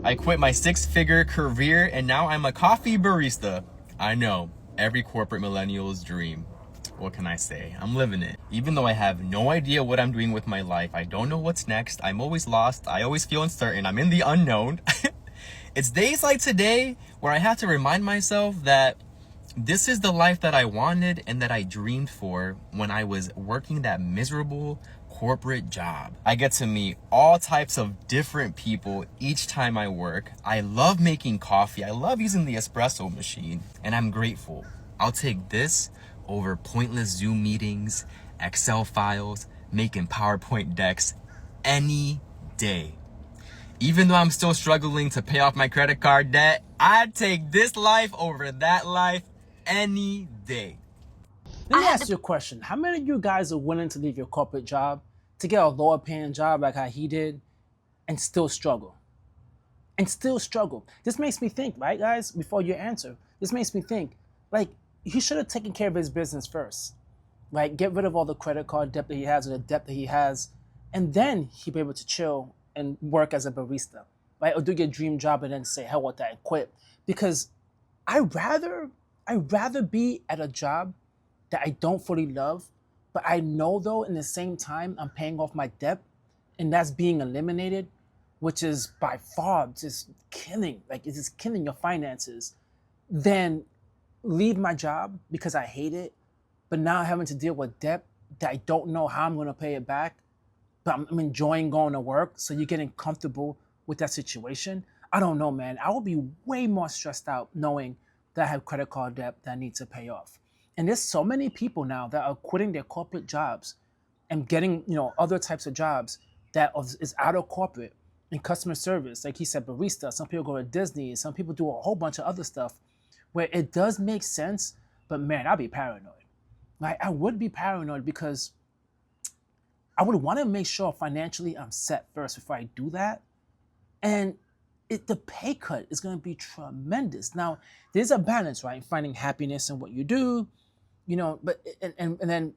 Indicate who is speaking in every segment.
Speaker 1: I quit my 6-figure career and now I'm a coffee barista. I know, every corporate millennial's dream. What can I say? I'm living it. Even though I have no idea what I'm doing with my life, I don't know what's next, I'm always lost, I always feel uncertain, I'm in the unknown. It's days like today where I have to remind myself that this is the life that I wanted and that I dreamed for when I was working that miserable corporate job. I get to meet all types of different people each time I work. I love making coffee. I love using the espresso machine, and I'm grateful. I'll take this over pointless Zoom meetings, Excel files, making PowerPoint decks any day. Even though I'm still struggling to pay off my credit card debt, I'd take this life over that life any day.
Speaker 2: Let me ask you a question. How many of you guys are willing to leave your corporate job to get a lower paying job like how he did and still struggle? And still struggle. This makes me think, right, guys, before you answer, this makes me think, like, he should have taken care of his business first. Right? Get rid of all the credit card debt that he has or the debt that he has, and then he'd be able to chill and work as a barista, right? Or do your dream job and then say, hell with that and quit. Because I'd rather be at a job that I don't fully love, but I know though in the same time I'm paying off my debt and that's being eliminated, which is by far just killing, like it's just killing your finances, than leave my job because I hate it, but now having to deal with debt that I don't know how I'm gonna pay it back, but I'm enjoying going to work. So you're getting comfortable with that situation. I don't know, man. I would be way more stressed out knowing that I have credit card debt that I need to pay off. And there's so many people now that are quitting their corporate jobs and getting, other types of jobs that is out of corporate in customer service. Like he said, barista. Some people go to Disney. Some people do a whole bunch of other stuff where it does make sense. But man, I'd be paranoid. Like I would be paranoid because I would want to make sure financially I'm set first before I do that. And the pay cut is going to be tremendous. Now, there's a balance, right? Finding happiness in what you do, but and then,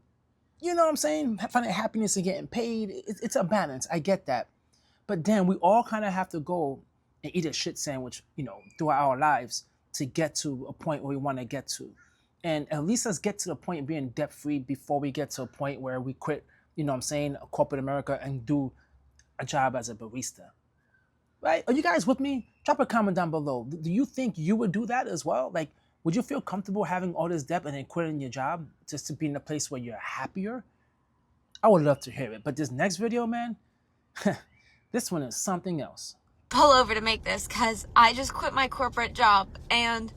Speaker 2: you know what I'm saying? Finding happiness and getting paid, it's a balance. I get that. But then we all kind of have to go and eat a shit sandwich, throughout our lives to get to a point where we want to get to. And at least let's get to the point of being debt-free before we get to a point where we quit, corporate America and do a job as a barista. Right? Are you guys with me? Drop a comment down below. Do you think you would do that as well? Like, would you feel comfortable having all this debt and then quitting your job just to be in a place where you're happier? I would love to hear it. But this next video, man, this one is something else.
Speaker 3: Pull over to make this because I just quit my corporate job and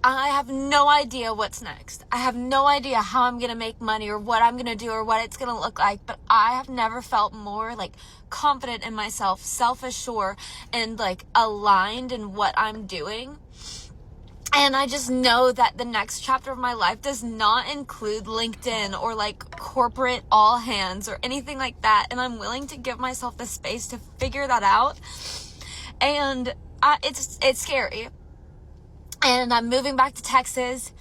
Speaker 3: I have no idea what's next. I have no idea how I'm going to make money or what I'm going to do or what it's going to look like. But I have never felt more confident in myself, self-assured, and aligned in what I'm doing. And I just know that the next chapter of my life does not include LinkedIn or corporate all hands or anything like that. And I'm willing to give myself the space to figure that out. And it's scary. And I'm moving back to Texas,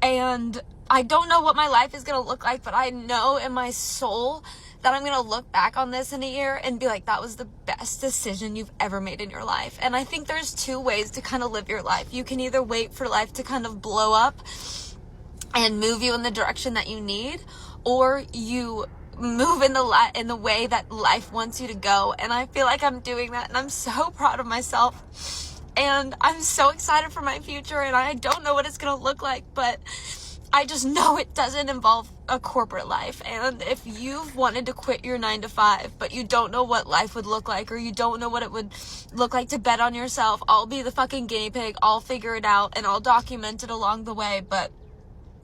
Speaker 3: and I don't know what my life is going to look like, but I know in my soul that I'm going to look back on this in a year and be like, that was the best decision you've ever made in your life. And I think there's two ways to kind of live your life. You can either wait for life to kind of blow up and move you in the direction that you need, or you move in the way that life wants you to go. And I feel like I'm doing that, and I'm so proud of myself. And I'm so excited for my future, and I don't know what it's going to look like, but I just know it doesn't involve a corporate life. And if you've wanted to quit your 9-to-5, but you don't know what life would look like, or you don't know what it would look like to bet on yourself, I'll be the fucking guinea pig. I'll figure it out, and I'll document it along the way. But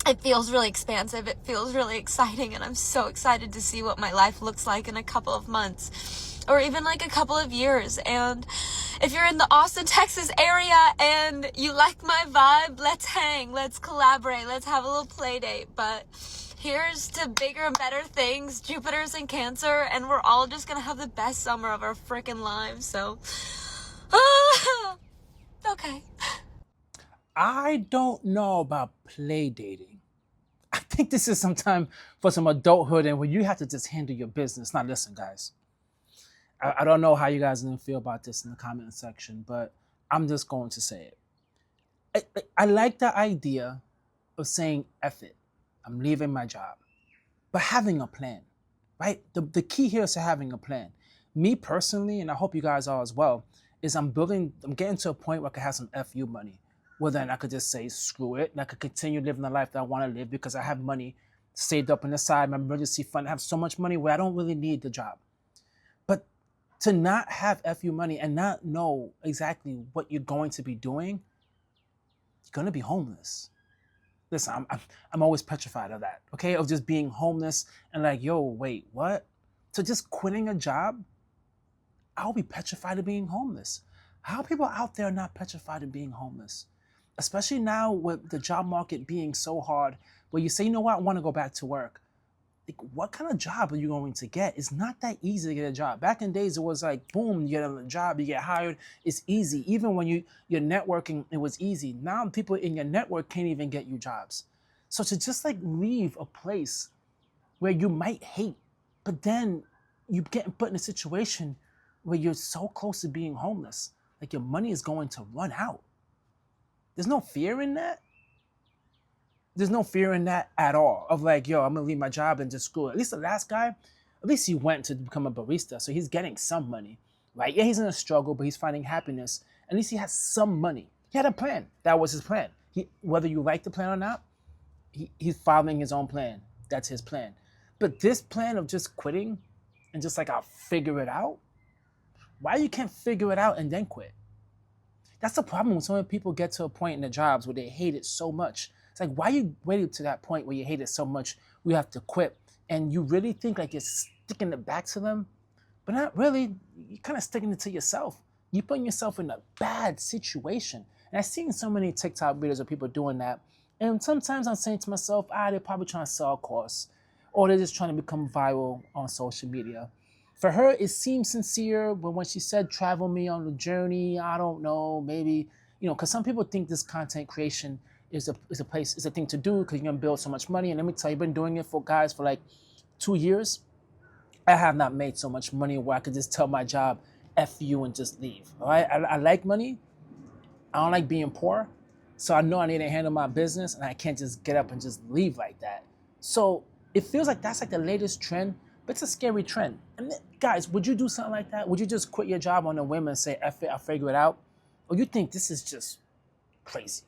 Speaker 3: it feels really expansive. It feels really exciting, and I'm so excited to see what my life looks like in a couple of months. Or even a couple of years. And if you're in the Austin, Texas area and you like my vibe, let's hang, let's collaborate, let's have a little play date. But here's to bigger and better things, Jupiter's in Cancer, and we're all just gonna have the best summer of our freaking lives. So, okay.
Speaker 2: I don't know about play dating. I think this is some time for some adulthood and where you have to just handle your business. Now listen, guys. I don't know how you guys are gonna feel about this in the comment section, but I'm just going to say it. I like the idea of saying F it, I'm leaving my job, but having a plan, right? The key here is to having a plan. Me personally, and I hope you guys are as well, is I'm getting to a point where I can have some FU money. Well, then I could just say, screw it, and I could continue living the life that I want to live because I have money saved up on the side, my emergency fund. I have so much money where I don't really need the job. But to not have FU money and not know exactly what you're going to be doing, you're going to be homeless. Listen, I'm always petrified of that, okay? Of just being homeless and like, yo, wait, what? So just quitting a job, I'll be petrified of being homeless. How are people out there not petrified of being homeless? Especially now with the job market being so hard, where you say, you know what, I want to go back to work. Like, what kind of job are you going to get? It's not that easy to get a job. Back in days, it was like, boom, you get a job, you get hired. It's easy. Even when you're networking, it was easy. Now people in your network can't even get you jobs. So to just like leave a place where you might hate, but then you get put in a situation where you're so close to being homeless, like your money is going to run out. There's no fear in that. There's no fear in that at all of like, yo, I'm gonna leave my job and just screw it. At least the last guy, at least he went to become a barista, so he's getting some money, right? Yeah, he's in a struggle, but he's finding happiness. At least he has some money. He had a plan. That was his plan. Whether you like the plan or not, he's following his own plan. That's his plan. But this plan of just quitting and just like, I'll figure it out. Why you can't figure it out and then quit? That's the problem when so many people get to a point in their jobs where they hate it so much. It's like, why you waited to that point where you hate it so much, we have to quit? And you really think like you're sticking it back to them, but not really. You're kind of sticking it to yourself. You're putting yourself in a bad situation. And I've seen so many TikTok videos of people doing that. And sometimes I'm saying to myself, they're probably trying to sell a course, or they're just trying to become viral on social media. For her, it seemed sincere, but when she said, travel me on the journey, I don't know, maybe, because some people think this content creation is a thing to do because you're gonna build so much money. And let me tell you, I've been doing it for like 2 years. I have not made so much money where I could just tell my job, F you, and just leave. All right, I like money. I don't like being poor. So I know I need to handle my business, and I can't just get up and just leave like that. So it feels like that's like the latest trend, but it's a scary trend. And guys, would you do something like that? Would you just quit your job on a whim and say, F it, I'll figure it out? Or you think this is just crazy?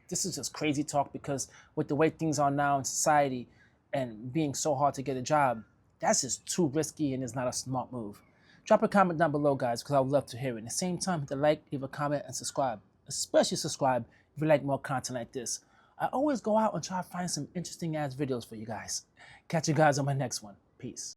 Speaker 2: This is just crazy talk because with the way things are now in society and being so hard to get a job, that's just too risky and is not a smart move. Drop a comment down below, guys, because I would love to hear it. At the same time, hit the like, leave a comment, and subscribe. Especially subscribe if you like more content like this. I always go out and try to find some interesting ass videos for you guys. Catch you guys on my next one. Peace.